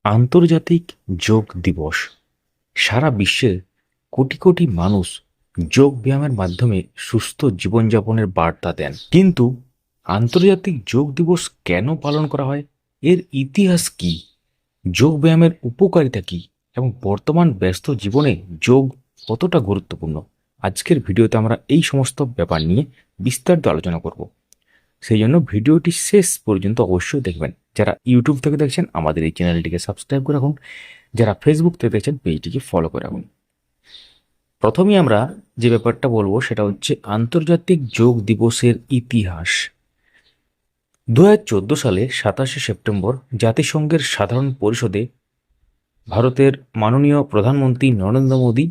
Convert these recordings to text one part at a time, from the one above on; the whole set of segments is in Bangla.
আন্তর্জাতিক যোগ দিবস। সারা বিশ্বের কোটি কোটি মানুষ যোগ ব্যায়ামের মাধ্যমে সুস্থ জীবনযাপনের বার্তা দেন। কিন্তু আন্তর্জাতিক যোগ দিবস কেন পালন করা হয়, এর ইতিহাস কি, যোগ ব্যায়ামের উপকারিতা কি এবং বর্তমান ব্যস্ত জীবনে যোগ কতটা গুরুত্বপূর্ণ, আজকের ভিডিওতে আমরা এই সমস্ত ব্যাপার নিয়ে বিস্তারিত আলোচনা করব। সেই জন্য ভিডিওটি শেষ পর্যন্ত অবশ্যই দেখবেন। যারা ইউটিউব থেকে দেখছেন আমাদের এই চ্যানেলটিকে সাবস্ক্রাইব করে রাখুন, যারা ফেসবুক থেকে দেখছেন পেজটিকে ফলো করে রাখুন। প্রথমেই আমরা যে ব্যাপারটা বলবো সেটা হচ্ছে আন্তর্জাতিক যোগ দিবসের ইতিহাস। 2014 সালে 27শে সেপ্টেম্বর জাতিসংঘের সাধারণ পরিষদে ভারতের মাননীয় প্রধানমন্ত্রী নরেন্দ্র মোদী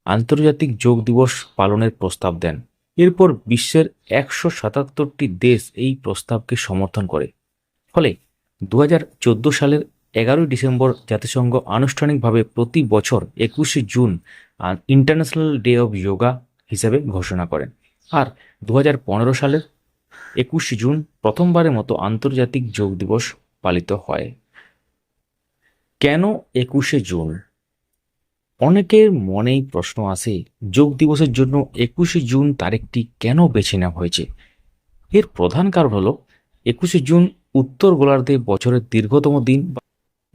আন্তর্জাতিক যোগ দিবস পালনের প্রস্তাব দেন। এরপর বিশ্বের 177টি দেশ এই প্রস্তাবকে সমর্থন করে। ফলে 2014 সালের 11 ডিসেম্বর জাতিসংঘ আনুষ্ঠানিকভাবে প্রতি বছর 21শে June international day of yoga হিসেবে ঘোষণা করেন। আর 2015 সালের 21শে জুন প্রথমবারের মতো আন্তর্জাতিক যোগ দিবস পালিত হয়। কেন 21শে জুন? অনেকের মনেই প্রশ্ন আসে, যোগ দিবসের জন্য 21শে জুন তারিখটি কেন বেছে নেওয়া হয়েছে। এর প্রধান কারণ হলো 21শে জুন উত্তর গোলার্ধে বছরের দীর্ঘতম দিন।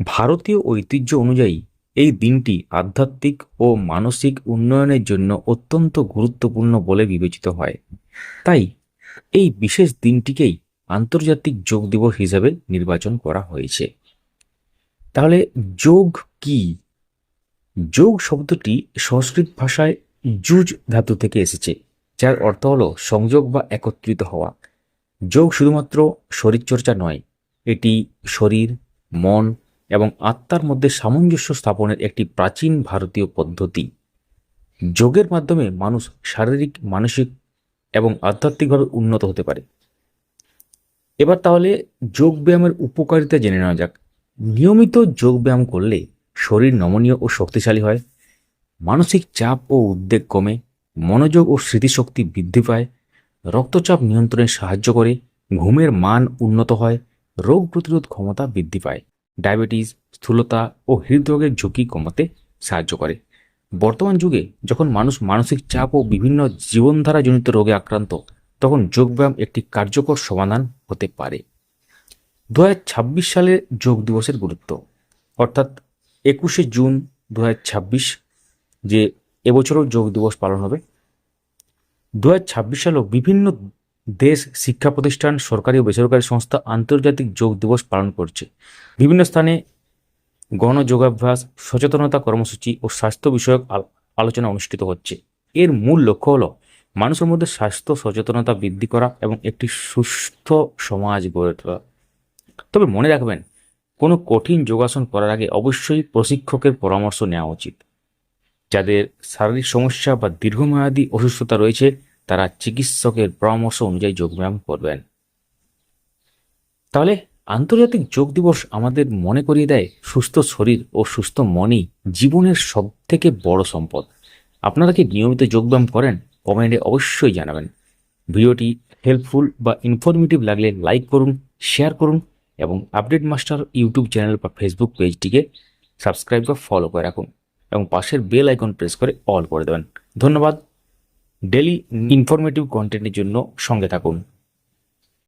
ভারতীয় ঐতিহ্য অনুযায়ী এই দিনটি আধ্যাত্মিক ও মানসিক উন্নয়নের জন্য অত্যন্ত গুরুত্বপূর্ণ বলে বিবেচিত হয়। তাই এই বিশেষ দিনটিকেই আন্তর্জাতিক যোগ দিবস হিসেবে নির্বাচন করা হয়েছে। তাহলে যোগ কি? যোগ শব্দটি সংস্কৃত ভাষায় যুজ ধাতু থেকে এসেছে, যার অর্থ হলো সংযোগ বা একত্রিত হওয়া। যোগ শুধুমাত্র শরীরচর্চা নয়, এটি শরীর, মন এবং আত্মার মধ্যে সামঞ্জস্য স্থাপনের একটি প্রাচীন ভারতীয় পদ্ধতি। যোগের মাধ্যমে মানুষ শারীরিক, মানসিক এবং আধ্যাত্মিকভাবে উন্নত হতে পারে। এবার তাহলে যোগ ব্যায়ামের উপকারিতা জেনে নেওয়া যাক। নিয়মিত যোগ ব্যায়াম করলে শরীর নমনীয় ও শক্তিশালী হয়, মানসিক চাপ ও উদ্বেগ কমে, মনোযোগ ও স্মৃতিশক্তি বৃদ্ধি পায়, রক্তচাপ নিয়ন্ত্রণে সাহায্য করে, ঘুমের মান উন্নত হয়, রোগ প্রতিরোধ ক্ষমতা বৃদ্ধি পায়, ডায়াবেটিস, স্থূলতা ও হৃদরোগের ঝুঁকি কমাতে সাহায্য করে। বর্তমান যুগে যখন মানুষ মানসিক চাপ ও বিভিন্ন জীবনধারাজনিত রোগে আক্রান্ত, তখন যোগব্যায়াম একটি কার্যকর সমাধান হতে পারে। 2026 সালে যোগ দিবসের গুরুত্ব, অর্থাৎ 21শে জুন 2026, যে এবছরও যোগ দিবস পালন হবে। 2026 সালেও বিভিন্ন দেশ, শিক্ষা প্রতিষ্ঠান, সরকারি ও বেসরকারি সংস্থা আন্তর্জাতিক যোগ দিবস পালন করছে। বিভিন্ন স্থানে গণযোগাভ্যাস, সচেতনতা কর্মসূচি ও স্বাস্থ্য বিষয়ক আলোচনা অনুষ্ঠিত হচ্ছে। এর মূল লক্ষ্য হলো মানুষের মধ্যে স্বাস্থ্য সচেতনতা বৃদ্ধি করা এবং একটি সুস্থ সমাজ গড়ে তোলা। তবে মনে রাখবেন, কোনো কঠিন যোগাসন করার আগে অবশ্যই প্রশিক্ষকের পরামর্শ নেওয়া উচিত। যাদের শারীরিক সমস্যা বা দীর্ঘমেয়াদী অসুস্থতা রয়েছে, তারা চিকিৎসকের পরামর্শ অনুযায়ী যোগব্যায়াম করবেন। তাহলে আন্তর্জাতিক যোগ দিবস আমাদের মনে করিয়ে দেয়, সুস্থ শরীর ও সুস্থ মনই জীবনের সবথেকে বড় সম্পদ। আপনারা কি নিয়মিত যোগব্যায়াম করেন? কমেন্টে অবশ্যই জানাবেন। ভিডিওটি হেল্পফুল বা ইনফরমেটিভ লাগলে লাইক করুন, শেয়ার করুন এবং আপডেট মাস্টার ইউটিউব চ্যানেল বা ফেসবুক পেজটিকে সাবস্ক্রাইব বা ফলো করে রাখুন এবং পাশের বেল আইকন প্রেস করে অল করে দেবেন। ধন্যবাদ। ডেলি ইনফরমেটিভ কন্টেন্টের জন্য সঙ্গে থাকুন।